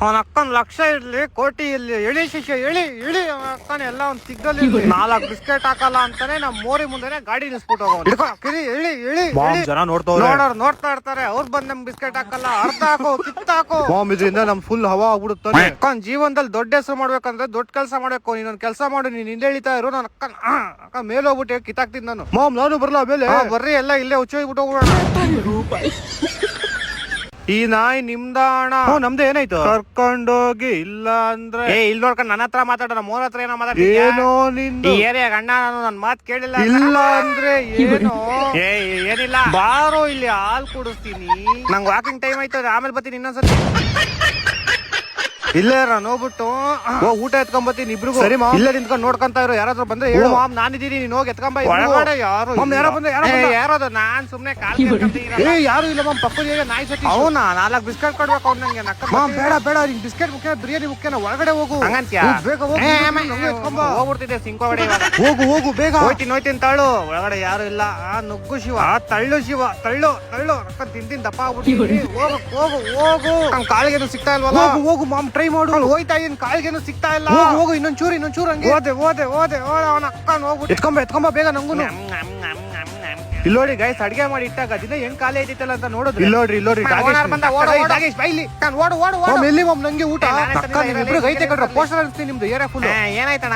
ಅವನ ಅಕ್ಕನ ಲಕ್ಷ ಇರ್ಲಿ ಕೋಟಿ ಇರ್ಲಿ ಎಳಿ ಶಿಷ್ಯ ಎಳಿ ಇಳಿ ಅವನ ಅಕ್ಕನ ಎಲ್ಲ ಒಂದ್ ಸಿಗ್ದಲ್ಲಿ 4 ಬಿಸ್ಕೆಟ್ ಹಾಕಲ್ಲ ಅಂತಾನೆ ನಮ್ ಮೋರಿ ಮುಂದೆ ಗಾಡಿ ನಿಲ್ಸ್ಬಿಟ್ಟು ಹೋಗೋನು ಇಳಿ ಇಳಿ ಜನ ನೋಡ್ತಾ ಇರ್ತಾರೆ. ಅವ್ರು ಬಂದ್ ನಮ್ ಬಿಸ್ಕೆಟ್ ಹಾಕಲ್ಲ, ಅರ್ಧ ಹಾಕೋ ಕಿತ್ತಾಕೋ. ಇದರಿಂದ ನಮ್ ಫುಲ್ ಹವಾ ಆಗ್ಬಿಡುತ್ತಾನೆ. ಅಕ್ಕನ್ ಜೀವನದಲ್ಲಿ ದೊಡ್ಡ ಹೆಸರು ಮಾಡ್ಬೇಕಂದ್ರೆ ದೊಡ್ಡ ಕೆಲಸ ಮಾಡ್ಬೇಕು. ನೀನೊಂದ್ ಕೆಲಸ ಮಾಡು, ನೀನ್ ಹಿಂದೆ ಇಳಿತಾ ಇರು. ನನ್ನ ಅಕ್ಕ ಮೇಲೆ ಹೋಗ್ಬಿಟ್ಟು ಕಿತ್ತಾಕ್ತಿದ್ ನಾನು. ನಾನು ಬರ್ಲಾ ಮೇಲೆ? ಬರ್ರಿ ಎಲ್ಲ ಇಲ್ಲೇ ಹುಚ್ಚೋಗ್ಬಿಟ್ಟು ಹೋಗ್ಬಿಡೋಣ. ಈ ನಾಯಿ ನಿಮ್ದ ಅಣ್ಣ? ನಮ್ದು ಏನಾಯ್ತು? ಕರ್ಕೊಂಡೋಗಿ ಇಲ್ಲ ಅಂದ್ರೆ ಇಲ್ಲಿ ನೋಡ್ಕೊಂಡು ನನ್ನ ಹತ್ರ ಮಾತಾಡೋಣ. ಮೋರ್ ಹತ್ರ ಏನೋ ಏನೋ ನಿಂದು ಏರಿಯಾಗ ಅಣ್ಣ ನಾನು ನನ್ ಮಾತ್ ಕೇಳಿಲ್ಲ. ಇಲ್ಲ ಅಂದ್ರೆ ಏನು? ಏನಿಲ್ಲ ಬಾರೋ ಇಲ್ಲಿ ಹಾಲ್ ಕುಡಿಸ್ತೀನಿ. ನಂಗ್ ವಾಕಿಂಗ್ ಟೈಮ್ ಆಯ್ತು, ಆಮೇಲೆ ಬರ್ತೀನಿ ಇನ್ನೊಂದ್ಸತಿ. ಇಲ್ಲೇ ನೋಡ್ಬಿಟ್ಟು ಊಟ ಎತ್ಕೊಂಬತ್ತೀನಿ ಇಬ್ರಿಗೂ. ಸರಿ ಇಲ್ಲೇ ನಿಂತ್ಕೊಂಡು ನೋಡ್ಕೊಂತ ಇರೋ. ಯಾರಾದ್ರೂ ಬಂದ್ರೆ ಹೇಳು ಮಾಮ್ ನಾನಿದ್ದೀನಿ, ನೀನ್ ಹೋಗಿ ಎತ್ಕೊಂಬ. ಯಾರು ಯಾರಾದ್ರು ನಾನ್ ಸುಮ್ನೆ ಯಾರು ಇಲ್ಲ ಮಾಮ್, ಪಕ್ಕದ ನಾಯಿ ಸತಿ. ಅವನಾ 4 ಬಿಸ್ಕೆಟ್ ಕೊಡ್ಬೇಕು ಅವ್ನ. ನಂಗೆ ಬೇಡ ಬೇಡ, ನಿನ್ ಬಿಸ್ಕೆಟ್ ಮುಖ್ಯ, ಬಿರಿಯಾನಿ ಮುಖ್ಯನ. ಒಳಗಡೆ ಹೋಗು. ಹಂಗಂತ್ಯಾ? ಬೇಗ ಹೋಗ್ಬಿಡ್ತಿದ್ದೆ ಸಿಂಕ್ ಒಳಗಡೆ. ಹೋಗು ಬೇಗ. ಹೋಯ್ತೀನಿ ತಾಳು. ಒಳಗಡೆ ಯಾರು ಇಲ್ಲ. ನುಗ್ಗು ಶಿವ, ತಳ್ಳು ಶಿವ, ತಳ್ಳು ಅಕ್ಕ ತಿಂತೀನಿ ದಪ್ಪ ಆಗ್ಬಿಟ್ಟು. ಹೋಗು ಕಾಳಿಗೇನು ಸಿಗ್ತಾ ಇಲ್ವಲ್ಲ? ಹೋಗು ಮಾಮ್, ಟ್ರೈ ಮಾಡು. ಹೋಯ್ತಾ ಇದೀನಿ, ಕಾಳಿಗೇನು ಸಿಗ್ತಾ ಇಲ್ಲ. ಹೋಗು ಇನ್ನೊಂಚೂರು ಹಂಗೆ. ಹೋದೆ ಅವನ ಅಕ್ಕ ಹೋಗ್ಬಿಟ್ಟು ಎತ್ಕೊಂಬ ಬೇಗ. ನಂಗು ಇಲ್ಲಿ ನೋಡಿ ಗೈಸ್, ಅಡ್ಗೆ ಮಾಡಿ ಇಟ್ಟಾಗ ದಿನ ಹೆಂಗ್ ಖಾಲಿ ಐತಿತ್ತಲ್ಲ ಅಂತ ನೋಡಿದ್ರು. ಇಲ್ಲಿ ನೋಡ್ರಿ ಎಲ್ಲಿ ಮಾಮ್ ನಂಗೆ ಊಟ ಐತೆ ಕಡ್ರ. ಪೋಸ್ಟರ್ ಅನ್ಸ್ತೀನಿ ನಿಮ್ದು ಏರಿಯಾ ಫುಲ್. ಏನಾಯ್ತಣ್ಣ?